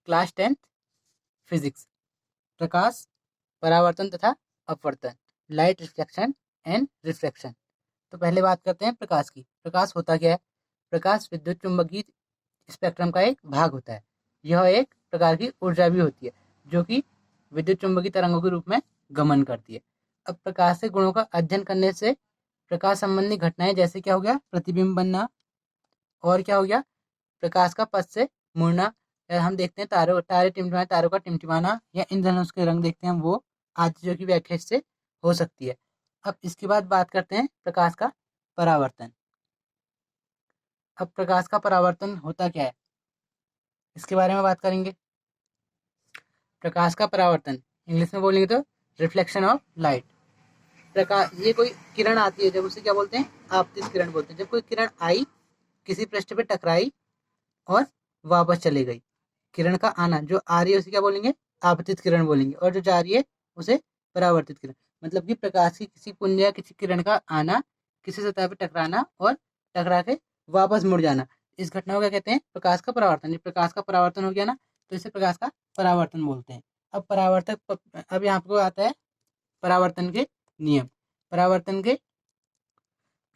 Class 10 physics. प्रकाश, परावर्तन तथा अपवर्तन, लाइट रिफ्लेक्शन एंड रिफ्रैक्शन। तो पहले बात करते हैं प्रकाश की। प्रकाश होता क्या है? प्रकाश विद्युत चुम्बकीय स्पेक्ट्रम का एक भाग होता है। यह एक प्रकार की ऊर्जा भी होती है जो कि विद्युत चुम्बकीय तरंगों के रूप में गमन करती है। अब प्रकाश के गुणों का अध्ययन करने से प्रकाश संबंधी घटनाएं जैसे क्या हो गया? प्रतिबिंब बनना, और क्या हो गया? प्रकाश का पथ से मुड़ना, या हम देखते हैं तारों का टिमटिमाना, या इंद्रधनुष के रंग देखते हैं हम, वो आदि चीजों की व्याख्या इससे हो सकती है। अब इसके बाद बात करते हैं प्रकाश का परावर्तन। अब प्रकाश का परावर्तन होता क्या है, इसके बारे में बात करेंगे। प्रकाश का परावर्तन इंग्लिश में बोलेंगे तो रिफ्लेक्शन ऑफ लाइट। प्रकाश, ये कोई किरण आती है जब उसे क्या बोलते हैं? आपतित किरण बोलते हैं। जब कोई किरण आई, किसी पृष्ठ पे टकराई और वापस चली गई, किरण का आना जो आ रही है उसे क्या बोलेंगे? आपतित किरण बोलेंगे, और जो जा रही है उसे परावर्तित किरण। मतलब कि प्रकाश की किसी पुंज या किसी किरण का आना, किसी सतह पर टकराना और टकरा के वापस मुड़ जाना, इस घटना को क्या कहते हैं? प्रकाश का परावर्तन। जब प्रकाश का परावर्तन हो गया ना, तो इसे प्रकाश का परावर्तन बोलते हैं। अब यहाँ पे आता है परावर्तन के नियम। परावर्तन के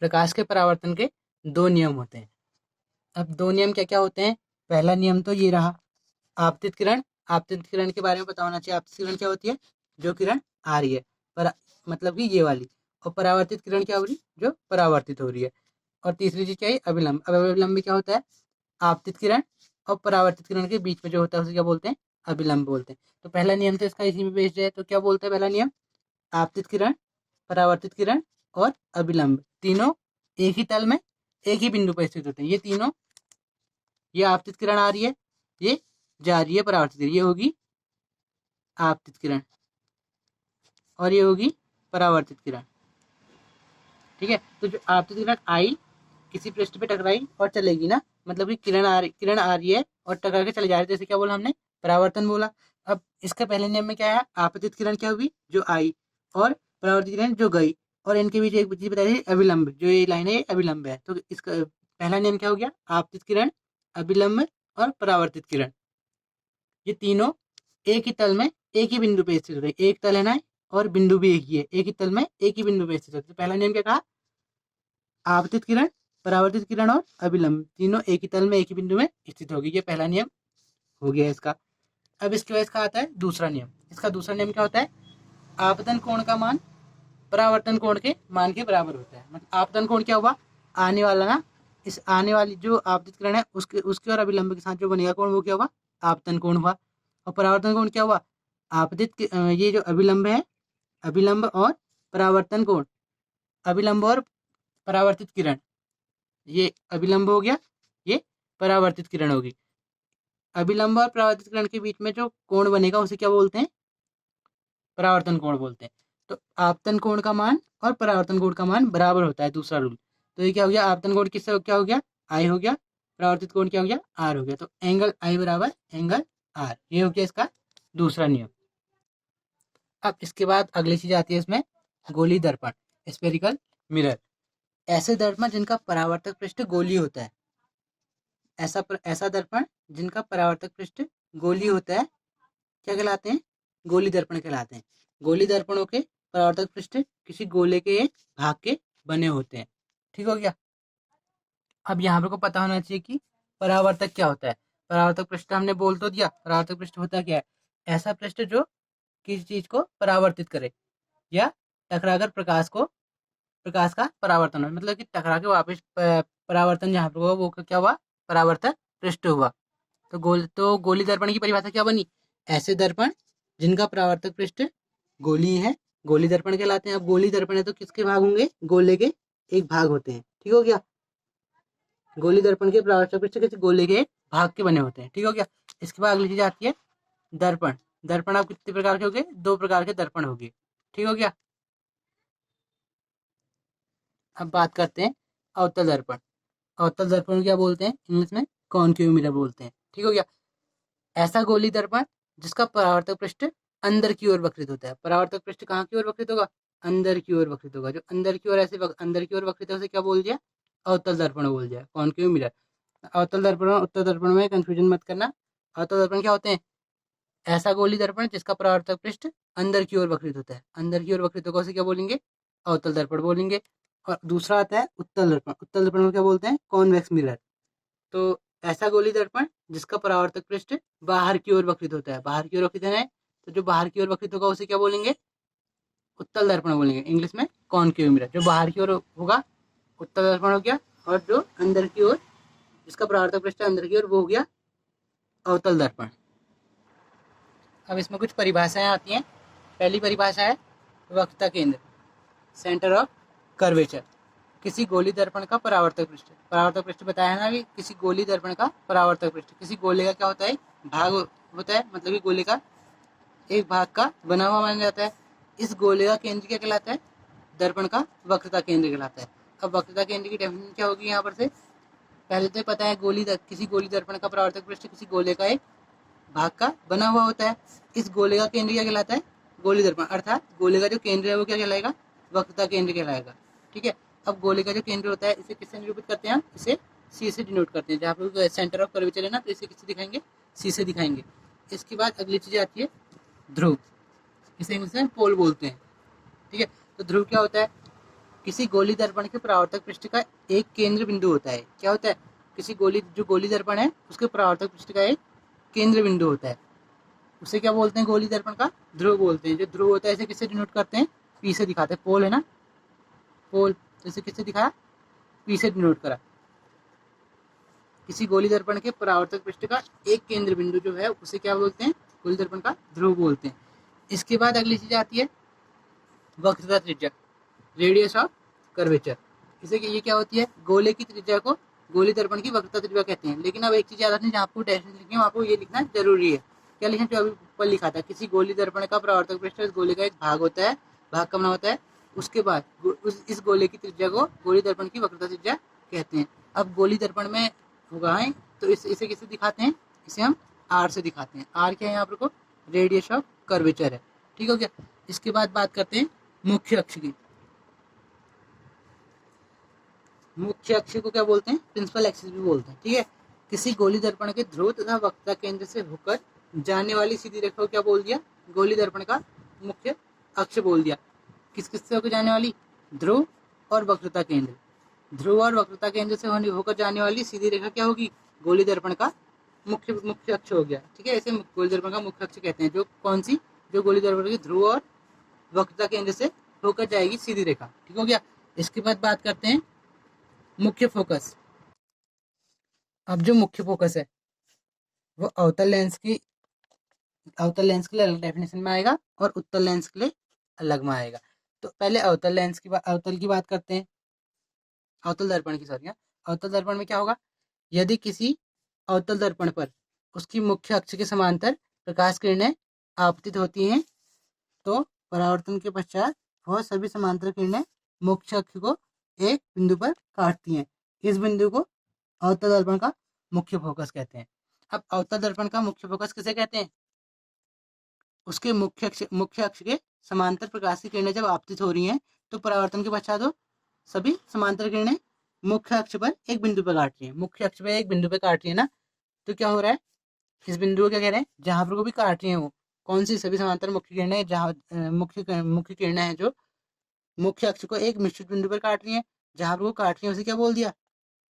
प्रकाश के परावर्तन के दो नियम होते हैं। अब दो नियम क्या क्या होते हैं? पहला नियम तो ये रहा, आपतित किरण। आपतित किरण के बारे में पता होना चाहिए। आपतित किरण क्या होती है? जो किरण आ रही है, पर मतलब कि ये वाली। और परावर्तित किरण क्या हो रही? जो परावर्तित हो रही है। और तीसरी चीज क्या है? अभिलंब। अब अभिलंब में क्या होता है? आपतित किरण और परावर्तित किरण के बीच में जो होता है उसे क्या बोलते हैं? अभिलंब बोलते हैं। तो पहला नियम तो इसका इसी में बेस्ड है। तो क्या बोलते हैं पहला नियम? आपतित किरण, परावर्तित किरण और अभिलंब तीनों एक ही तल में एक ही बिंदु पर स्थित होते हैं। ये तीनों, ये आपतित किरण आ रही है, ये जा रही है परावर्तित किरण, ये होगी आपतित किरण और ये होगी परावर्तित किरण। ठीक है, तो जो आपतित किरण आई, किसी पृष्ठ पे टकराई और चलेगी ना, मतलब कि किरण आ रही है और टकरा के चले जा रही है, जैसे क्या बोला हमने? परावर्तन बोला। अब इसका पहले नियम में क्या है? आपतित किरण क्या हुई? जो आई, और परावर्तित किरण जो गई, और इनके बीच एक चीज बताई थी, अभिलंब। जो ये लाइन है ये अभिलंब है। तो इसका पहला नियम क्या हो गया? आपतित किरण, अभिलंब और परावर्तित किरण, ये तीनों एक ही तल में एक ही बिंदु पे स्थित होते हैं। एक तल है ना, और बिंदु भी एक ही है, एक ही तल में एक ही बिंदु पे स्थित होते हैं। तो पहला नियम क्या कहा? आपतित किरण, परावर्तित किरण और अभिलंब तीनों एक ही तल में एक ही बिंदु में स्थित होगी। ये पहला नियम हो गया इसका। अब इसके बाद इसका आता है दूसरा नियम। इसका दूसरा नियम क्या होता है? आपतन कोण का मान परावर्तन कोण के मान के बराबर होता है। मतलब आपतन कोण क्या हुआ? आने वाला ना, इस आने वाली जो आपतित किरण है उसके और अभिलंब के साथ जो बनेगा कोण, वो क्या हुआ? आपतन कोण हुआ। और परावर्तन कोण क्या हुआ? ये जो अभिलंब है, अभिलंब और परावर्तन कोण, अभिलंब और परावर्तित किरण, ये अभिलंब हो गया, ये परावर्तित किरण होगी। अभिलंब और परावर्तित किरण के बीच में जो कोण बनेगा उसे क्या बोलते हैं? परावर्तन कोण बोलते हैं। तो आपतन कोण का मान और परावर्तन कोण का मान बराबर होता है, दूसरा रूल। तो ये क्या हो गया? आपतन कोण किससे क्या हो गया? आई हो गया। परावर्तित कोण क्या हो गया? आर हो गया। तो एंगल आई बराबर एंगल आर, ये हो गया इसका दूसरा नियम। अब इसके बाद अगली चीज आती है इसमें, गोली दर्पण, स्फेरिकल मिरर। ऐसे दर्पण जिनका परावर्तक पृष्ठ गोली होता है, ऐसा दर्पण जिनका परावर्तक पृष्ठ गोली होता है, क्या कहलाते हैं? गोली दर्पण कहलाते हैं। गोली दर्पणों के परावर्तक पृष्ठ किसी गोले के एक भाग के बने होते हैं। ठीक हो गया। अब यहाँ पर को पता होना चाहिए कि परावर्तक क्या होता है। परावर्तक पृष्ठ हमने बोल तो दिया। परावर्तक पृष्ठ होता क्या है? ऐसा पृष्ठ जो किसी चीज को परावर्तित करे, या टकराकर प्रकाश का परावर्तन हो, मतलब कि टकरा के वापस परावर्तन जहाँ पर हुआ वो क्या हुआ? परावर्तक पृष्ठ हुआ। तो गोली दर्पण की परिभाषा क्या बनी? ऐसे दर्पण जिनका परावर्तक पृष्ठ गोली है, गोली दर्पण कहलाते हैं। अब गोली दर्पण है तो किसके भाग होंगे? गोले के एक भाग होते हैं। ठीक हो गया। गोली दर्पण के परावर्तक पृष्ठ किसी गोले के एक भाग के बने होते हैं। ठीक हो गया। इसके बाद अगली चीज आती है दर्पण। दर्पण आप कितने प्रकार के हो गए? दो प्रकार के दर्पण हो गए। ठीक हो गया। अब बात करते हैं अवतल दर्पण। अवतल दर्पण क्या बोलते हैं? इंग्लिश में कॉनकेव मिरर बोलते हैं। ठीक हो गया। ऐसा गोली दर्पण जिसका परावर्तक पृष्ठ अंदर की ओर वक्रित होता है। परावर्तक पृष्ठ कहाँ की ओर वक्रित होगा? अंदर की ओर वक्रित होगा। जो अंदर की ओर अंदर की ओर वक्रित है उसे क्या बोल दिया? अवतल दर्पण बोल दिया, कॉनकेव मिरर। अवतल दर्पण उत्तल दर्पण में कंफ्यूजन मत करना। अवतल दर्पण क्या होते हैं? ऐसा गोली दर्पण जिसका परावर्तक पृष्ठ अंदर की ओर वक्रित होता है। अंदर की ओर वक्रित होगा उसे क्या बोलेंगे? अवतल दर्पण बोलेंगे। और दूसरा आता है उत्तल दर्पण। उत्तल दर्पण को क्या बोलते हैं? Convex mirror. तो ऐसा गोली दर्पण जिसका परावर्तक पृष्ठ बाहर की ओर वक्रित होता है। बाहर की ओर वक्रित है तो जो बाहर की ओर वक्रित होगा उसे क्या बोलेंगे? उत्तल दर्पण बोलेंगे, इंग्लिश में कॉनकेव मिरर। जो बाहर की ओर होगा उत्तल दर्पण हो गया, और जो अंदर की ओर जिसका परावर्तक पृष्ठ अंदर की ओर वो हो गया अवतल दर्पण। अब इसमें कुछ परिभाषाएं आती हैं। पहली परिभाषा है वक्रता केंद्र, सेंटर ऑफ कर्वेचर। किसी गोली दर्पण का परावर्तक पृष्ठ, परावर्तक पृष्ठ बताया है ना कि किसी गोली दर्पण का परावर्तक पृष्ठ, किसी गोले का क्या होता है? भाग होता है, मतलब कि गोले का एक भाग का बना हुआ माना जाता है। इस गोले का केंद्र क्या कहलाता है? दर्पण का वक्रता केंद्र कहलाता है। अब वक्रता केंद्र की डेफिनेशन क्या होगी यहाँ पर से? पहले तो पता है किसी गोली दर्पण का परावर्तक पृष्ठ किसी गोले का एक भाग का बना हुआ होता है। इस गोले का केंद्र क्या कहलाता है? गोली दर्पण, अर्थात गोले का जो केंद्र है वो क्या कहलाएगा? वक्रता केंद्र कहलाएगा। ठीक है। अब गोले का जो केंद्र होता है इसे किससे निरूपित करते हैं हम? इसे सी से डिनोट करते हैं। जहाँ पर सेंटर ऑफ कर्वेचर है ना, तो इसे किससे दिखाएंगे? सी से दिखाएंगे। इसके बाद अगली चीज आती है ध्रुव। इसे इंग्लिश में पोल बोलते हैं। ठीक है। तो ध्रुव क्या होता है? किसी गोली दर्पण के परावर्तक पृष्ठ का एक केंद्र बिंदु होता है। क्या होता है? किसी गोली दर्पण है उसके परावर्तक पृष्ठ का एक केंद्र बिंदु होता है। उसे क्या बोलते हैं? गोली दर्पण का ध्रुव बोलते हैं। जो ध्रुव होता है इसे किससे डिनोट करते हैं? पी से दिखाते हैं। पोल है ना, पोल, तो इसे किससे दिखाया? पी से डिनोट करा। किसी गोली दर्पण के परावर्तक पृष्ठ का एक केंद्र बिंदु जो है उसे क्या बोलते हैं? गोली दर्पण का ध्रुव बोलते हैं। इसके बाद अगली चीज आती है वक्रता त्रिज्या, रेडियस ऑफ कर्वेचर। इसे ये क्या होती है? गोले की त्रिज्या को गोली दर्पण की वक्रता त्रिज्या कहते हैं। लेकिन अब एक चीज याद रखनी, जहाँ आपको डेफिनेशन लिखी है आपको ये लिखना जरूरी है। क्या लिखना? जो अभी ऊपर लिखा था, किसी गोली दर्पण का परावर्तक पृष्ठ इस गोले का एक भाग होता है, भाग का बना होता है। उसके बाद इस गोले की त्रिज्या को गोली दर्पण की वक्रता त्रिज्या कहते हैं। अब गोली दर्पण में होगा है तो इसे किसे दिखाते हैं? इसे हम आर से दिखाते हैं। आर क्या है यहाँ पर? रेडियस ऑफ कर्वेचर है। ठीक हो गया। इसके बाद बात करते हैं मुख्य अक्ष की। मुख्य अक्ष को क्या बोलते हैं? प्रिंसिपल एक्सिस भी बोलते हैं। ठीक है। किसी गोली दर्पण के ध्रुव तथा वक्रता केंद्र से होकर जाने वाली सीधी रेखा को क्या बोल दिया? गोली दर्पण का मुख्य अक्ष बोल दिया। किस किस से होकर जाने वाली? ध्रुव और वक्रता केंद्र। ध्रुव और वक्रता केंद्र से होकर जाने वाली सीधी रेखा क्या होगी? गोली दर्पण का मुख्य अक्ष हो गया। ठीक है। इसे गोली दर्पण का मुख्य अक्ष कहते हैं। जो कौन सी? जो गोली दर्पण की ध्रुव और वक्रता केंद्र से होकर जाएगी सीधी रेखा। ठीक हो गया। इसके बाद बात करते हैं मुख्य फोकस। अब जो मुख्य फोकस है वो अवतल लेंस के लिए अलग डेफिनेशन में आएगा और उत्तल लेंस के लिए अलग में आएगा। तो पहले अवतल की बात करते हैं। अवतल दर्पण की, सॉरी। अवतल दर्पण में क्या होगा? यदि किसी अवतल दर्पण पर उसकी मुख्य अक्ष के समांतर प्रकाश किरणें आपतित होती हैं तो परावर्तन के पश्चात वह सभी समांतर किरणें मुख्य अक्ष को एक बिंदु पर काटती हैं। इस बिंदु को अवतल दर्पण का मुख्य फोकस कहते हैं। अब अवतल दर्पण का मुख्य फोकस किसे कहते हैं? उसके मुख्य अक्ष के समांतर प्रकाश की किरणें जब आपतित हो रही हैं तो परावर्तन के पश्चात वो सभी समांतर किरणें मुख्य अक्ष पर एक बिंदु पर काट रही है। मुख्य अक्ष पर एक बिंदु पर काट रही है ना, तो क्या हो रहा है? इस बिंदु को क्या कह रहे हैं? जहां पर वो भी काट रही है वो कौन सी? सभी समांतर मुख्य किरणें, जहाँ मुख्य किरणें हैं जो मुख्य अक्ष को एक निश्चित बिंदु पर काट रही है, जहां पर वो काट रही है उसे क्या बोल दिया?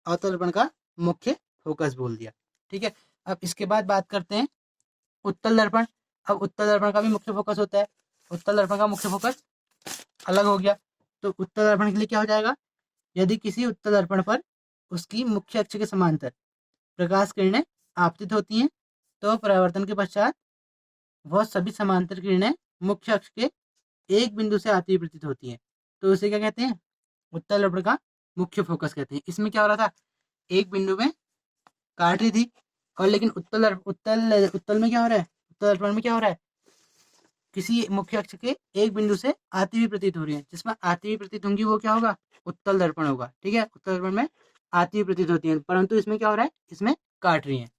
अवतल दर्पण का मुख्य फोकस बोल दिया। ठीक है। अब इसके बाद बात करते हैं उत्तल दर्पण। अब उत्तल दर्पण का भी मुख्य फोकस होता है। उत्तल दर्पण का मुख्य फोकस अलग हो गया। तो उत्तल दर्पण के लिए क्या हो जाएगा? यदि किसी उत्तल दर्पण पर उसकी मुख्य अक्ष के समांतर प्रकाश किरणें आपतित होती हैं तो परावर्तन के पश्चात वह सभी समांतर किरणें मुख्य अक्ष के एक बिंदु से आती हुई प्रतीत होती हैं। तो उसे क्या कहते हैं? उत्तल दर्पण का मुख्य फोकस कहते हैं। इसमें क्या हो रहा था? एक बिंदु में काट रही थी, और लेकिन उत्तल में क्या हो रहा है? उत्तल दर्पण में क्या हो रहा है? किसी मुख्य अक्ष के एक बिंदु से आती हुई प्रतीत हो रही है। जिसमें आती हुई प्रतीत होंगी वो क्या होगा? उत्तल दर्पण होगा। ठीक है। उत्तल दर्पण में आती हुई प्रतीत होती है, परंतु इसमें क्या हो रहा है? इसमें काट रही है।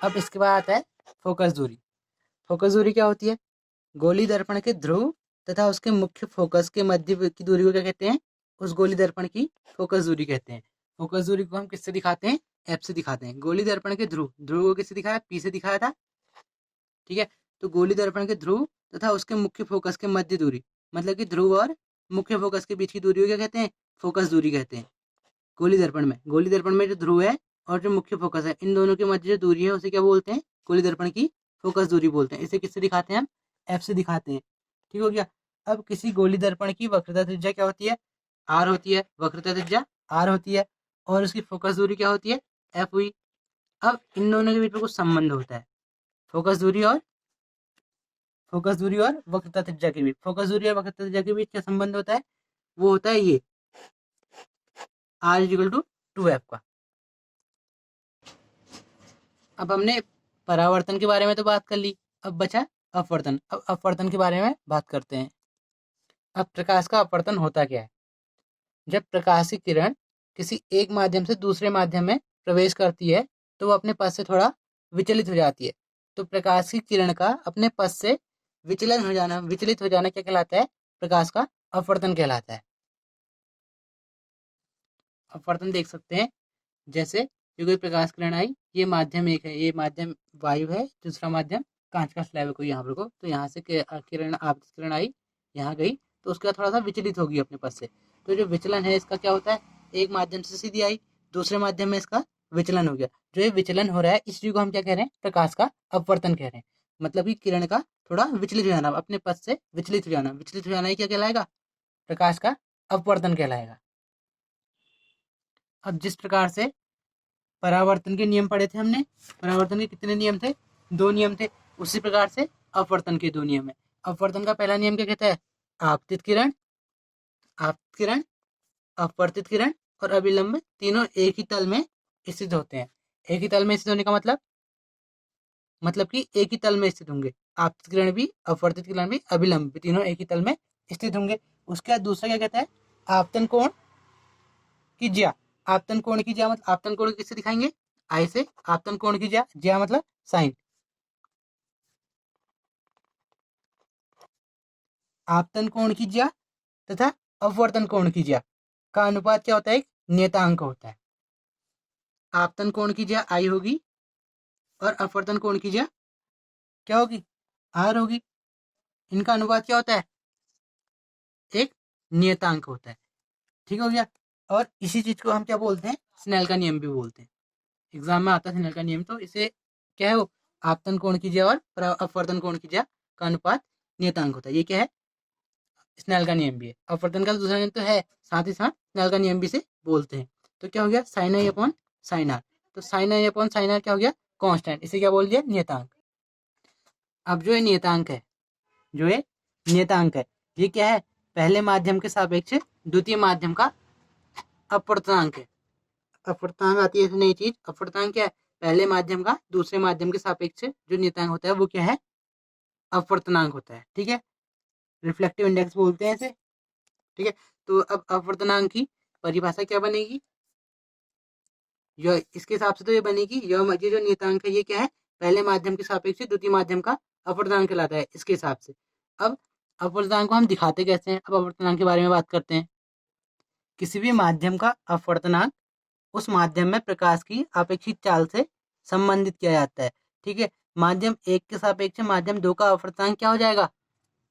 अब इसके बाद आता है फोकस दूरी। फोकस दूरी क्या होती है? गोली दर्पण के ध्रुव तथा उसके मुख्य फोकस के मध्य की दूरी को क्या कहते हैं? उस गोली दर्पण की फोकस दूरी कहते हैं। फोकस दूरी को हम किससे दिखाते हैं? एफ से दिखाते हैं। गोली दर्पण के ध्रुव, ध्रुव को किससे दिखाया, पी से दिखाया था, ठीक है। तो गोली दर्पण के ध्रुव तथा उसके मुख्य फोकस के मध्य दूरी, मतलब कि ध्रुव और मुख्य फोकस के बीच की दूरी को क्या कहते हैं, फोकस दूरी कहते हैं। गोली दर्पण में जो ध्रुव है और जो मुख्य फोकस है, इन दोनों के मध्य जो दूरी है उसे क्या बोलते हैं, गोली दर्पण की फोकस दूरी बोलते हैं। इसे किससे दिखाते हैं हम, एफ से दिखाते हैं, ठीक हो गया। अब किसी गोली दर्पण की वक्रता त्रिज्या क्या होती है, आर होती है, वक्रता त्रिज्या आर होती है, और उसकी फोकस दूरी क्या होती है, एफ हुई। अब इन दोनों के बीच में कुछ संबंध होता है, फोकस दूरी और वक्रता त्रिज्या के बीच, फोकस दूरी और वक्रता त्रिज्या के बीच क्या संबंध होता है, वो होता है ये आर इजिकल टू 2f का। अब हमने परावर्तन के बारे में तो बात कर ली, अब बचा अपवर्तन। अब अपवर्तन के बारे में बात करते हैं। अब प्रकाश का अपवर्तन होता क्या है, जब प्रकाश की किरण किसी एक माध्यम से दूसरे माध्यम में प्रवेश करती है तो वो अपने पथ से थोड़ा विचलित हो जाती है। तो प्रकाश की किरण का अपने पथ से विचलित हो जाना क्या कहलाता है, प्रकाश का अपवर्तन कहलाता है। अपवर्तन देख सकते हैं, जैसे ये कोई प्रकाश किरण आई, ये माध्यम एक है, ये माध्यम वायु है, दूसरा माध्यम कांच का स्लैब है कोई यहाँ पर को, तो यहाँ से किरण आपतित किरण आई, यहाँ गई, तो उसके बाद थोड़ा सा विचलित होगी अपने पथ से। तो जो विचलन है इसका क्या होता है, एक माध्यम से सीधी आई, दूसरे माध्यम में इसका विचलन हो गया। जो ये विचलन हो रहा है इस चीज को हम क्या कह रहे हैं, प्रकाश का अपवर्तन कह रहे हैं। मतलब कि किरण का थोड़ा विचलित हो जाना, अपने पथ से विचलित हो जाना, विचलित हो जाना ही क्या कहलाएगा, प्रकाश का अपवर्तन कहलाएगा। अब जिस प्रकार से परावर्तन के नियम पढ़े थे हमने, परावर्तन के कितने नियम थे, 2 नियम थे, उसी प्रकार से अपवर्तन के 2 नियम है। अपवर्तन का पहला नियम क्या कहता है, आपतित किरण, अपवर्तित किरण और अभिलंब तीनों एक ही तल में स्थित होते हैं। एक ही तल में स्थित होने का मतलब कि एक ही तल में स्थित होंगे, आपतित किरण भी, अपवर्तित किरण भी, अभिलंब भी, तीनों एक ही तल में स्थित होंगे। उसके बाद दूसरा क्या कहता है, आपतन कोण की ज्या। आपतन कोण की ज्या मतलब आपतन कोण किससे दिखाएंगे, आई से, आपतन कोण की ज्या मतलब साइन। आपतन कोण की ज्या तथा अपवर्तन कोण की ज्या का अनुपात क्या होता है, एक नियतांक होता है। आपतन कोण की ज्या आई होगी और अपवर्तन कोण की ज्या क्या होगी, आर होगी। इनका अनुपात क्या होता है, एक नियतांक होता है, ठीक हो गया। और इसी चीज को हम क्या बोलते हैं, स्नेल का नियम भी बोलते हैं। एग्जाम में आता है स्नेल का नियम, तो इसे क्या है वो, आपतन कोण की ज्या और अपवर्तन कोण की ज्या का अनुपात नियतांक होता है। ये क्या है, स्नेल का नियम भी है। अपवर्तन का दूसरा नियम तो है, साथ ही साथ स्नेल का नियम भी से बोलते हैं। तो क्या हो गया, sine i upon sine r. तो sine i upon sine r क्या हो गया, कांस्टेंट, इसे क्या बोल दिया, नियतांक। अब जो ये नियतांक है, ये क्या है, पहले माध्यम के सापेक्ष द्वितीय माध्यम का अपवर्तनांक है। अपवर्तनांक आती है नई चीज, अपवर्तनांक क्या है, पहले माध्यम का दूसरे माध्यम के सापेक्ष जो नियतांक होता है वो क्या है, अपवर्तनांक होता है, ठीक है। रिफ्लेक्टिव इंडेक्स बोलते हैं इसे, ठीक है। तो अब अपवर्तनांक की परिभाषा क्या बनेगी, इसके हिसाब से तो ये बनेगी, ये जो नियतांक है ये क्या है, पहले माध्यम के सापेक्ष द्वितीय माध्यम का अपवर्तनांक कहलाता है इसके हिसाब से। अब अपवर्तनांक को हम दिखाते कैसे हैं, अब अपवर्तनांक के बारे में बात करते हैं। किसी भी माध्यम का अपवर्तनांक उस माध्यम में प्रकाश की अपेक्षित चाल से संबंधित किया जाता है, ठीक है। माध्यम एक के सापेक्ष माध्यम दो का अपवर्तनांक क्या हो जाएगा,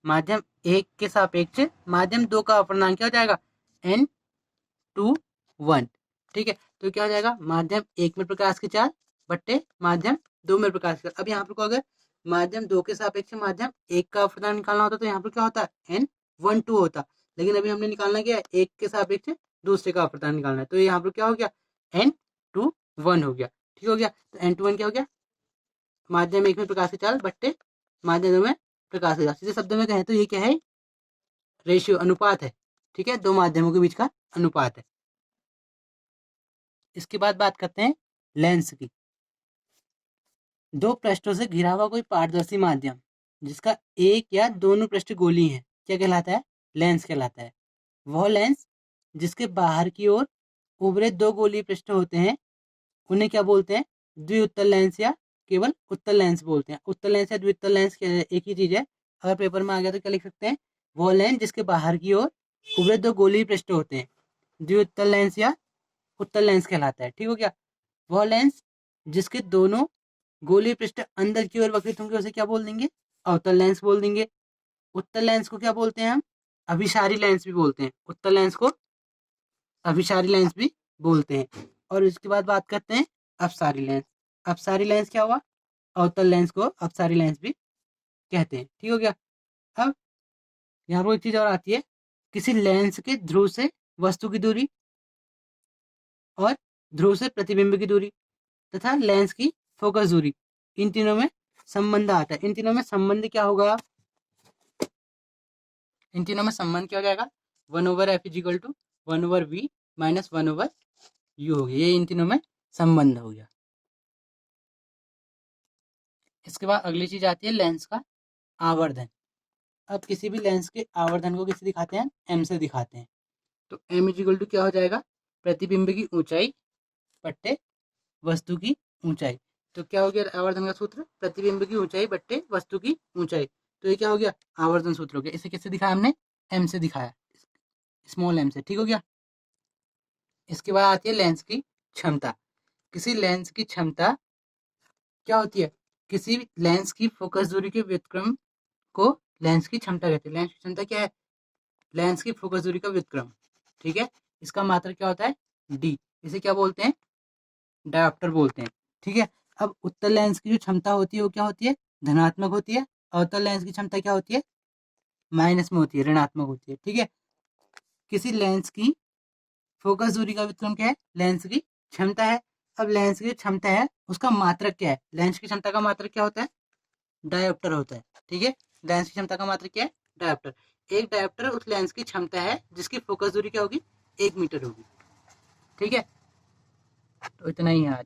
माध्यम एक के सापेक्ष माध्यम दो का अपवर्तनांक क्या हो जाएगा, n/1, ठीक है। तो क्या हो जाएगा, माध्यम एक में प्रकाश की चाल बट्टे माध्यम दो में प्रकाश की चाल। अब यहाँ पर अगर माध्यम दो के सापेक्ष माध्यम एक का अपवर्तनांक निकालना होता तो यहाँ पर क्या होता, n/1/2 होता, लेकिन अभी हमने निकालना क्या है, एक के सापेक्ष दूसरे का अपवर्तनांक निकालना है, तो यहाँ पर क्या हो गया, n/1 हो गया, ठीक हो गया। तो n/1 क्या हो गया, माध्यम एक में प्रकाश की चाल बट्टे माध्यम दो में प्रकाश की चाल। सीधे शब्दों में कहें तो ये क्या है, रेशियो, अनुपात है, ठीक है, दो माध्यमों के बीच का अनुपात है। इसके बाद बात करते हैं लेंस की। दो पृष्ठों से घिरा हुआ कोई पारदर्शी माध्यम जिसका एक या दोनों पृष्ठ गोली है क्या कहलाता है, लेंस कहलाता है। वह लेंस जिसके बाहर की ओर उभरे दो गोलीय पृष्ठ होते हैं उन्हें क्या बोलते हैं, द्विउत्तल लेंस या केवल उत्तल लेंस बोलते हैं। उत्तल लेंस या द्विउत्तल लेंस एक ही चीज है, अगर पेपर में आ गया तो क्या लिख सकते हैं, वह लेंस जिसके बाहर की ओर उभरे दो गोलीय पृष्ठ होते हैं, द्विउत्तल लेंस या उत्तल लेंस कहलाता है, ठीक हो गया। वह लेंस जिसके दोनों गोलीय पृष्ठ अंदर की ओर वक्रित होंगे उसे क्या बोल देंगे? अवतल लेंस बोल देंगे। उत्तल लेंस को क्या बोलते हैं हम? अभिसारी लेंस भी बोलते हैं। उत्तल लेंस को अभिसारी लेंस भी बोलते हैं। और इसके बाद बात करते हैं अपसारी लेंस। अपसारी लेंस क्या हुआ? अवतल लेंस को अपसारी लेंस भी कहते हैं। ठीक हो गया। अब यहाँ पर एक चीज और आती है, किसी लेंस के ध्रुव से वस्तु की दूरी और ध्रुव से प्रतिबिंब की दूरी तथा लेंस की फोकस दूरी, इन तीनों में संबंध आता है। इन तीनों में संबंध क्या होगा? इन तीनों में संबंध क्या हो जाएगा? 1/f is equal to 1/v minus 1/u हो गया। ये इन तीनों में संबंध हो गया। इसके बाद अगली चीज आती है लेंस का आवर्धन। अब किसी भी लेंस के आवर्धन को किसे दिखाते हैं? एम से दिखाते हैं। तो एम इजिकल टू क्या हो जाएगा? प्रतिबिंब की ऊंचाई बट्टे वस्तु की ऊंचाई। तो क्या हो गया आवर्धन का सूत्र? प्रतिबिंब की ऊंचाई बट्टे वस्तु की ऊंचाई। तो ये क्या हो गया? आवर्धन सूत्र हो गया। इसे किससे दिखाया हमने? एम से दिखाया, स्मॉल एम से। ठीक हो गया। इसके बाद आती है लेंस की क्षमता। किसी लेंस की क्षमता क्या होती है? किसी लेंस की फोकस दूरी के व्युत्क्रम को लेंस की क्षमता कहते हैं। लेंस की क्षमता क्या है? लेंस की फोकस दूरी का व्युत्क्रम। ठीक है। इसका मात्रक क्या होता है? डी। इसे क्या बोलते हैं? डायोप्टर बोलते हैं। ठीक है। अब उत्तल लेंस की जो क्षमता होती है वो क्या होती है? धनात्मक होती है। अवतल लेंस की क्षमता क्या होती है? माइनस में होती है, ऋणात्मक होती है। ठीक है। किसी लेंस की फोकस दूरी का व्युत्क्रम क्या है? लेंस की क्षमता है। अब लेंस की क्षमता है, उसका मात्रक क्या है? लेंस की क्षमता का मात्रक क्या होता है? डायोप्टर होता है। ठीक है। लेंस की क्षमता का मात्रक क्या है? डायोप्टर। एक डायोप्टर उस लेंस की क्षमता है जिसकी फोकस दूरी क्या होगी? 1 मीटर होगी। ठीक है। तो इतना ही है आज।